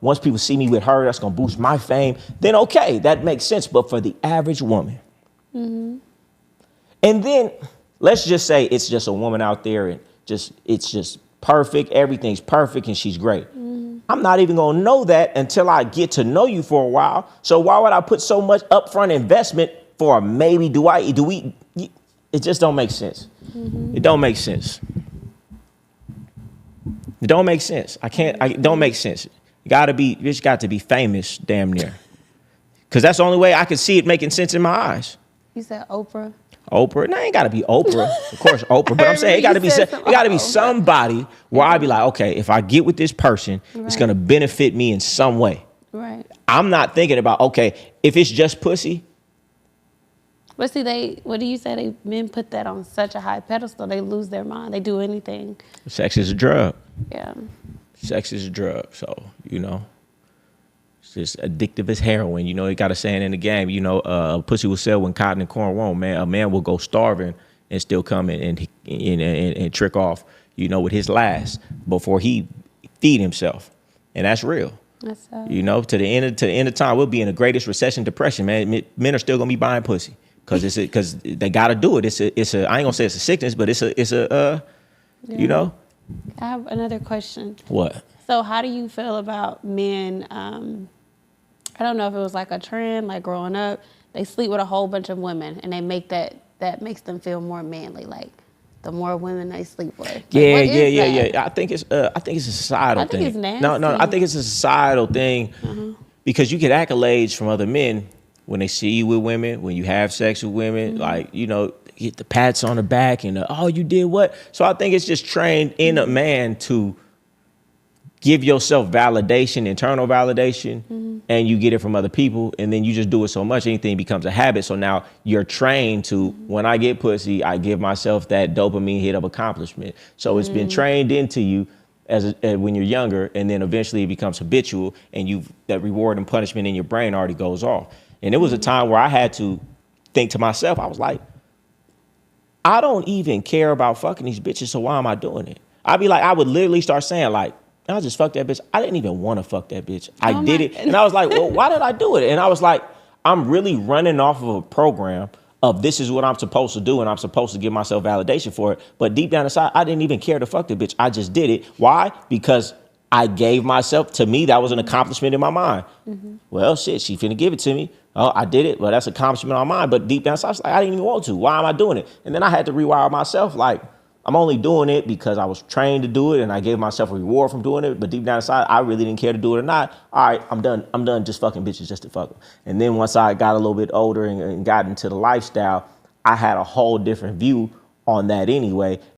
Once people see me with her, that's gonna boost my fame. Then okay, that makes sense. But for the average woman, and then let's just say it's just a woman out there and it's just perfect. Everything's perfect and she's great. I'm not even gonna know that until I get to know you for a while. So why would I put so much upfront investment for a maybe? Do we? It just don't make sense. It don't make sense. It don't make sense. It don't make sense. It's got to be famous, damn near. Because that's the only way I can see it making sense in my eyes. You said Oprah? Oprah? No, it ain't got to be Oprah. Of course, Oprah. But I'm saying it got to be somebody where I'd be like, okay, if I get with this person, it's going to benefit me in some way. Right. I'm not thinking about, okay, if it's just pussy. But see, what do you say? Men put that on such a high pedestal, they lose their mind. They do anything. Sex is a drug. Yeah. Sex is a drug. So, it's just addictive as heroin. They got a saying in the game, pussy will sell when cotton and corn won't, man. A man will go starving and still come and trick off, with his last before he feed himself. And that's real. That's to the end of time, we'll be in the greatest recession, depression, man. Men are still gonna be buying pussy because they gotta do it. It's a I ain't gonna say it's a sickness, but it's a I have another question. What? So how do you feel about men? I don't know if it was like a trend, like growing up, they sleep with a whole bunch of women and they make that makes them feel more manly. Like the more women they sleep with. Like, yeah. I think it's a societal thing. I think it's nasty. No, I think it's a societal thing because you get accolades from other men when they see you with women, when you have sex with women, like, get the pats on the back and you did what? So I think it's just trained in a man to give yourself validation, internal validation, and you get it from other people, and then you just do it so much, anything becomes a habit. So now you're trained to, when I get pussy, I give myself that dopamine hit of accomplishment. So it's been trained into you as when you're younger, and then eventually it becomes habitual, and that reward and punishment in your brain already goes off. And it was a time where I had to think to myself, I was like, I don't even care about fucking these bitches, so why am I doing it? I would literally start saying like, I just fucked that bitch. I didn't even want to fuck that bitch. I did it. And I was like, well, why did I do it? And I was like, I'm really running off of a program of this is what I'm supposed to do and I'm supposed to give myself validation for it. But deep down inside, I didn't even care to fuck the bitch. I just did it. Why? Because I gave myself, to me, that was an accomplishment in my mind. Well, shit, she finna give it to me. Oh, I did it. Well, that's an accomplishment on mine. But deep down inside, I was like, I didn't even want to. Why am I doing it? And then I had to rewire myself like, I'm only doing it because I was trained to do it and I gave myself a reward from doing it. But deep down inside, I really didn't care to do it or not. All right, I'm done. I'm done just fucking bitches just to fuck them. And then once I got a little bit older and got into the lifestyle, I had a whole different view on that anyway.